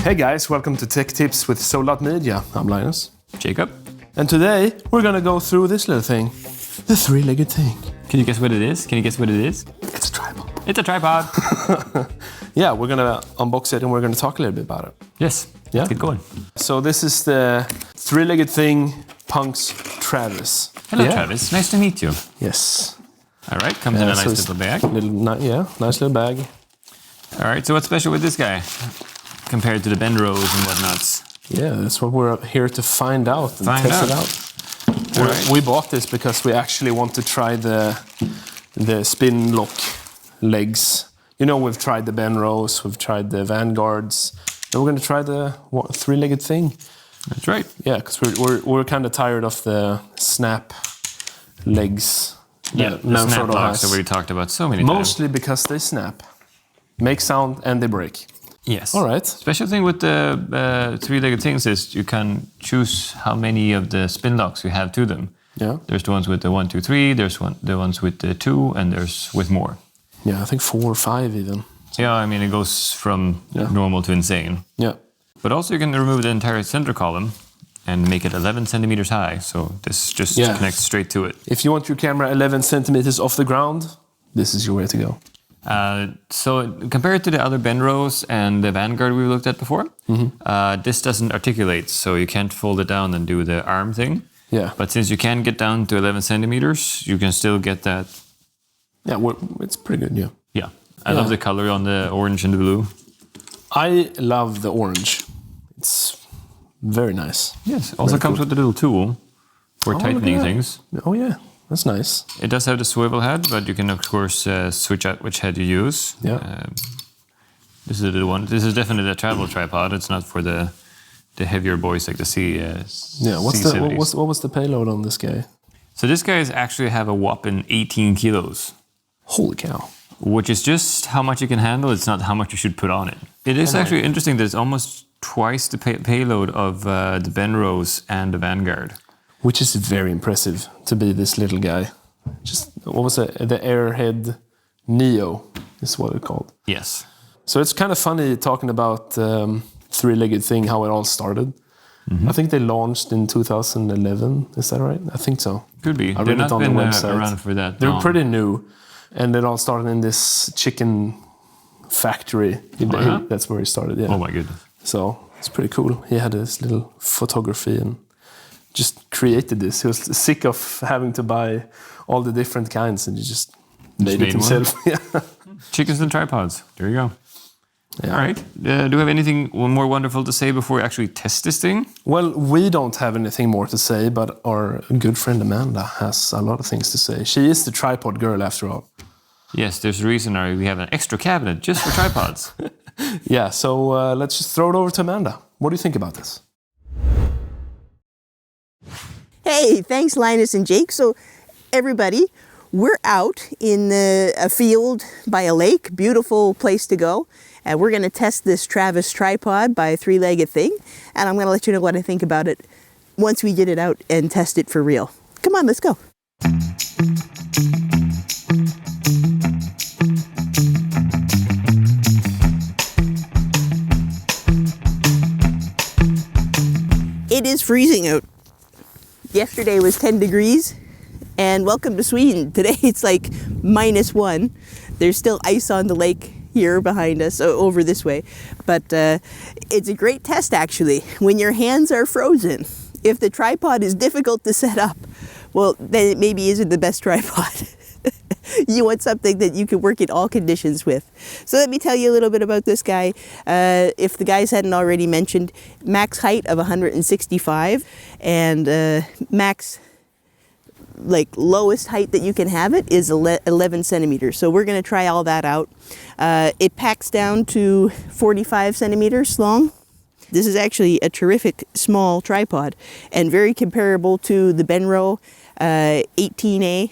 Hey guys, welcome to Tech Tips with Solat Media. I'm Linus. Jacob. And today we're gonna go through this little thing. The three-legged thing. Can you guess what it is? It's a tripod. It's a tripod. Yeah, we're gonna unbox it and we're gonna talk a little bit about it. Yes. Yeah. Let's get going. So this is the three-legged thing, Punk's Travis. Hello, Yeah. Travis. Nice to meet you. Yes. All right. Comes in a so nice it's little bag. Nice little bag. All right. So what's special with this guy compared to the Benros and whatnots? Yeah, that's what we're here to find out and test it out. All right. We bought this because we actually want to try the spin lock legs. You know, we've tried the Benros, we've tried the Vanguards. Now we're going to try the three-legged thing. That's right. Yeah, because we're kind of tired of the snap legs. Yeah, the snap locks that we talked about so many times. Mostly because they snap, make sound, and they break. Yes. All right. Special thing with the three-legged things is you can choose how many of the spin locks you have to them. Yeah. There's the ones with the 1, 2, 3. There's the ones with the 2, and there's with more. Yeah, I think 4 or 5 even. Yeah, I mean it goes from normal to insane. Yeah. But also you can remove the entire center column and make it 11 centimeters high. So this just connects straight to it. If you want your camera 11 centimeters off the ground, this is your way to go. So compared to the other Benros and the Vanguard we looked at before, this doesn't articulate, so you can't fold it down and do the arm thing. Yeah. But since you can get down to 11 centimeters, you can still get that. Yeah, it's pretty good, yeah. Yeah. I love the color on the orange and the blue. I love the orange. It's very nice. Yes. Also comes with a little tool for tightening things. Oh yeah, that's nice. It does have the swivel head, but you can of course switch out which head you use. Yeah. This is a little one. This is definitely a travel tripod. It's not for the heavier boys like the C. Yeah. What was the payload on this guy? So this guy actually have a whopping 18 kilos. Holy cow! Which is just how much you can handle. It's not how much you should put on it. It is actually interesting that it's almost twice the payload of the Benros and the Vanguard. Which is very impressive to be this little guy. Just what was it? The Airhead Neo is what it's called. Yes. So it's kind of funny talking about three-legged thing, how it all started. I think they launched in 2011. Is that right? I think so. Could be. I read it on the website. Around for that. They're pretty new, and it all started in this chicken factory. That's where he started. Yeah. Oh my goodness. So it's pretty cool. He had this little photography and just created this. He was sick of having to buy all the different kinds, and he just made it himself. Yeah. Chickens and tripods. There you go. Yeah. All right. Do we have anything more wonderful to say before we actually test this thing? Well, we don't have anything more to say, but our good friend Amanda has a lot of things to say. She is the tripod girl, after all. Yes, there's a reason we have an extra cabinet just for tripods. Yeah, so let's just throw it over to Amanda. What do you think about this? Hey, thanks Linus and Jake. So everybody, we're out in a field by a lake, beautiful place to go. And we're going to test this Travis tripod by Three-Legged Thing. And I'm going to let you know what I think about it once we get it out and test it for real. Come on, let's go. It is freezing out. Yesterday was 10 degrees. And welcome to Sweden. Today it's like -1. There's still ice on the lake here behind us, over this way. But it's a great test actually, when your hands are frozen. If the tripod is difficult to set up, well, then it maybe isn't the best tripod. You want something that you can work in all conditions with. So let me tell you a little bit about this guy. If the guys hadn't already mentioned, max height of 165 and max lowest height that you can have it is 11 centimeters. So we're going to try all that out. It packs down to 45 centimeters long. This is actually a terrific small tripod and very comparable to the Benro 18A,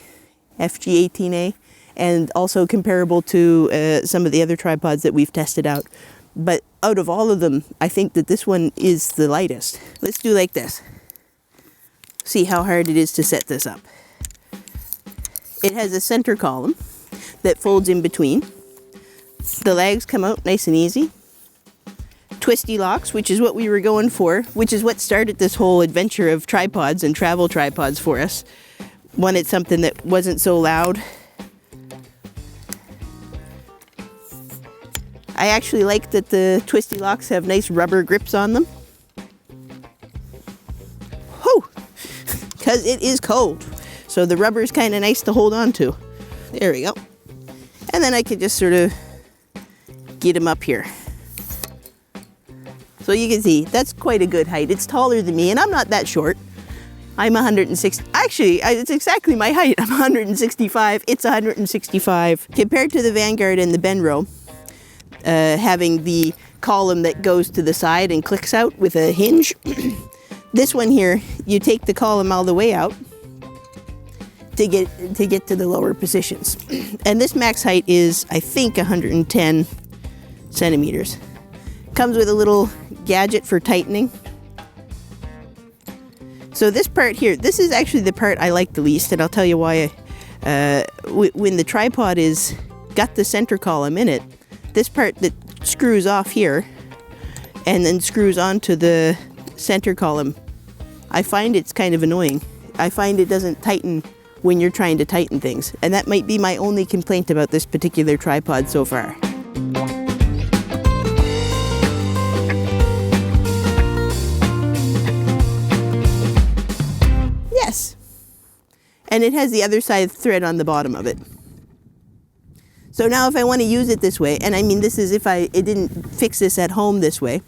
FG 18A, and also comparable to some of the other tripods that we've tested out. But out of all of them, I think that this one is the lightest. Let's do like this. See how hard it is to set this up. It has a center column that folds in between. The legs come out nice and easy. twisty locks, which is what we were going for, which is what started this whole adventure of tripods and travel tripods for us. Wanted something that wasn't so loud. I actually like that the twisty locks have nice rubber grips on them. Whew! Because it is cold. So the rubber is kind of nice to hold on to. There we go. And then I could just sort of get them up here. So you can see, that's quite a good height. It's taller than me, and I'm not that short. I'm 160, actually, it's exactly my height. I'm 165, it's 165. Compared to the Vanguard and the Benro, having the column that goes to the side and clicks out with a hinge, this one here, you take the column all the way out to get to the lower positions. And this max height is, I think, 110 centimeters. Comes with a little gadget for tightening. So this part here, this is actually the part I like the least, and I'll tell you why. When the tripod is got the center column in it, this part that screws off here and then screws onto the center column, I find it's kind of annoying. I find it doesn't tighten when you're trying to tighten things, and that might be my only complaint about this particular tripod so far. Yes, and it has the other side thread on the bottom of it. So now if I want to use it this way, and I mean this is if it didn't fix this at home this way,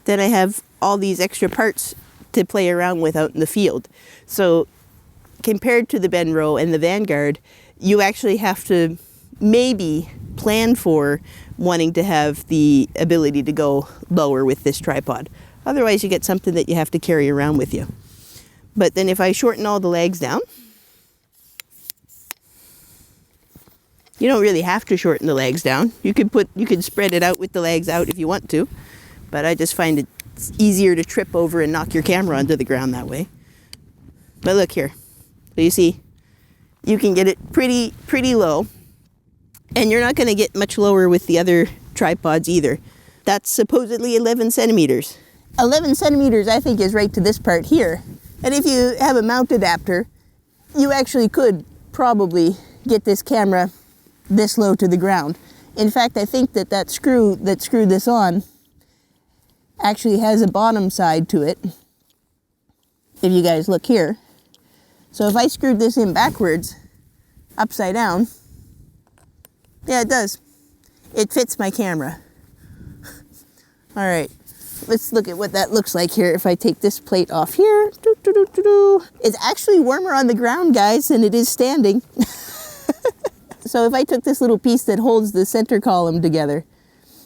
then I have all these extra parts to play around with out in the field. So compared to the Benro and the Vanguard, you actually have to maybe plan for wanting to have the ability to go lower with this tripod. Otherwise you get something that you have to carry around with you. But then if I shorten all the legs down, you don't really have to shorten the legs down. You could spread it out with the legs out if you want to, but I just find it's easier to trip over and knock your camera onto the ground that way. But look here. So you see, you can get it pretty low, and you're not going to get much lower with the other tripods either. That's supposedly 11 centimeters. 11 centimeters I think is right to this part here. And if you have a mount adapter, you actually could probably get this camera this low to the ground. In fact, I think that screw that screwed this on actually has a bottom side to it, if you guys look here. So if I screwed this in backwards, upside down, yeah, it does. It fits my camera. All right, let's look at what that looks like here. If I take this plate off here, it's actually warmer on the ground, guys, than it is standing. So if I took this little piece that holds the center column together,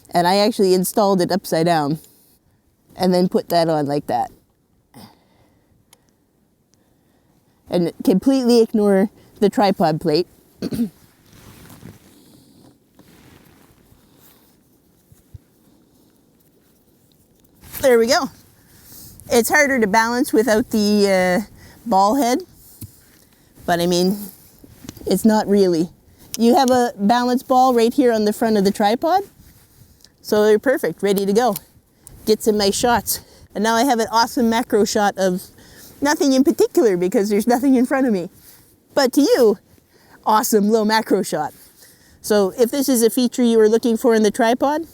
and I actually installed it upside down, and then put that on like that, and completely ignore the tripod plate. There we go. It's harder to balance without the ball head, but I mean, it's not really. You have a balance ball right here on the front of the tripod, so they're perfect, ready to go. Get some nice shots. And now I have an awesome macro shot of nothing in particular because there's nothing in front of me. But to you, awesome low macro shot. So if this is a feature you were looking for in the tripod,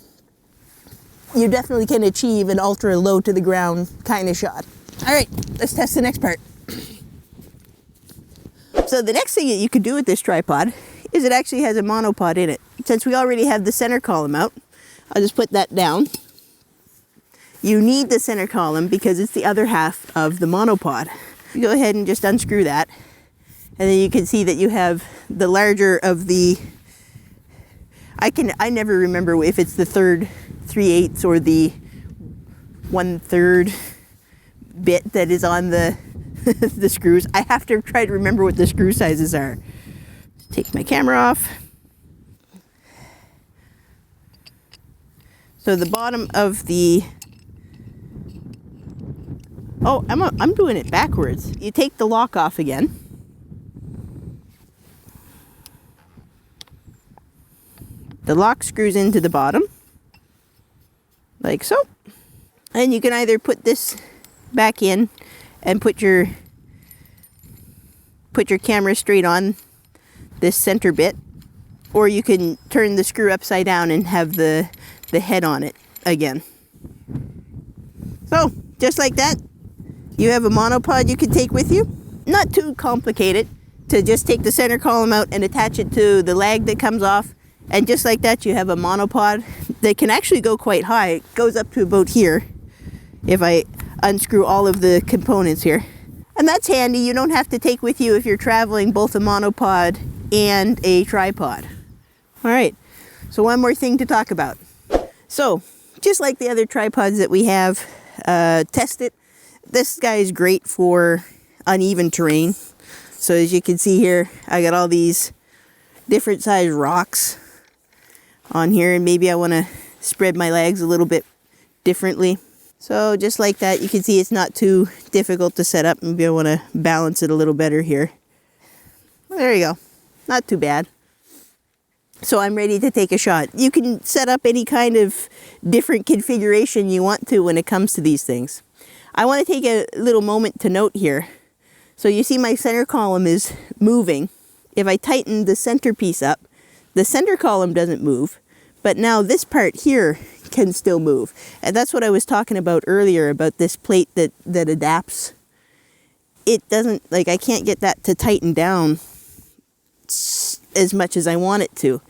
you definitely can achieve an ultra low to the ground kind of shot. All right, let's test the next part. So the next thing that you could do with this tripod is it actually has a monopod in it. Since we already have the center column out, I'll just put that down. You need the center column because it's the other half of the monopod. You go ahead and just unscrew that, and then you can see that you have the larger of the, I never remember if it's the 3/8 or the 1/3 bit that is on the the screws. I have to try to remember what the screw sizes are. Take my camera off. So the bottom of the, oh, I'm doing it backwards. You take the lock off again. The lock screws into the bottom, like so. And you can either put this back in and put your camera straight on this center bit, or you can turn the screw upside down and have the head on it again. So, just like that, you have a monopod you can take with you. Not too complicated to just take the center column out and attach it to the lag that comes off. And just like that, you have a monopod that can actually go quite high. It goes up to about here if I unscrew all of the components here. And that's handy. You don't have to take with you if you're traveling both a monopod and a tripod. All right, so one more thing to talk about. So, just like the other tripods that we have, test it. This guy is great for uneven terrain. So as you can see here, I got all these different size rocks on here, and maybe I want to spread my legs a little bit differently. So just like that, you can see it's not too difficult to set up. Maybe I want to balance it a little better here. Well, there you go. Not too bad. So I'm ready to take a shot. You can set up any kind of different configuration you want to when it comes to these things. I want to take a little moment to note here. So you see my center column is moving. If I tighten the center piece up, the center column doesn't move, but now this part here can still move. And that's what I was talking about earlier, about this plate that adapts. It doesn't, like, I can't get that to tighten down as much as I want it to.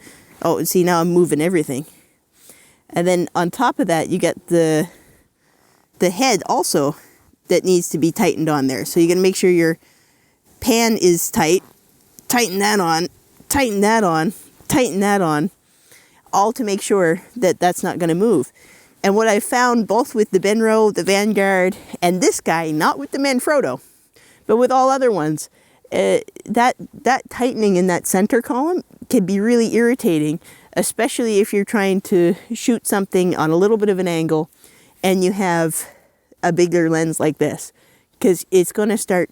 Oh, see, now I'm moving everything. And then on top of that, you get the head also that needs to be tightened on there. So you're going to make sure your pan is tight, tighten that on, tighten that on, tighten that on, all to make sure that that's not going to move. And what I found both with the Benro, the Vanguard, and this guy, not with the Manfrotto, but with all other ones, that tightening in that center column can be really irritating, especially if you're trying to shoot something on a little bit of an angle and you have a bigger lens like this, because it's going to start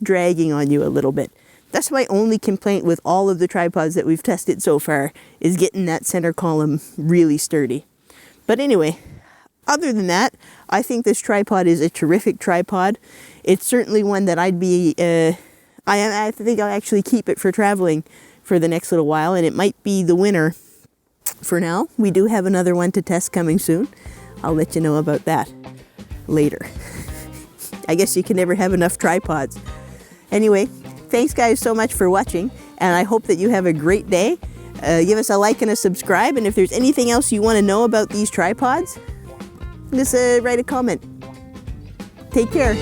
dragging on you a little bit. That's my only complaint with all of the tripods that we've tested so far, is getting that center column really sturdy. But anyway, other than that, I think this tripod is a terrific tripod. It's certainly one that I'd be, I think I'll actually keep it for traveling for the next little while, and it might be the winner for now. We do have another one to test coming soon. I'll let you know about that later. I guess you can never have enough tripods. Anyway, thanks guys so much for watching, and I hope that you have a great day. Give us a like and a subscribe, and if there's anything else you want to know about these tripods, just write a comment. Take care.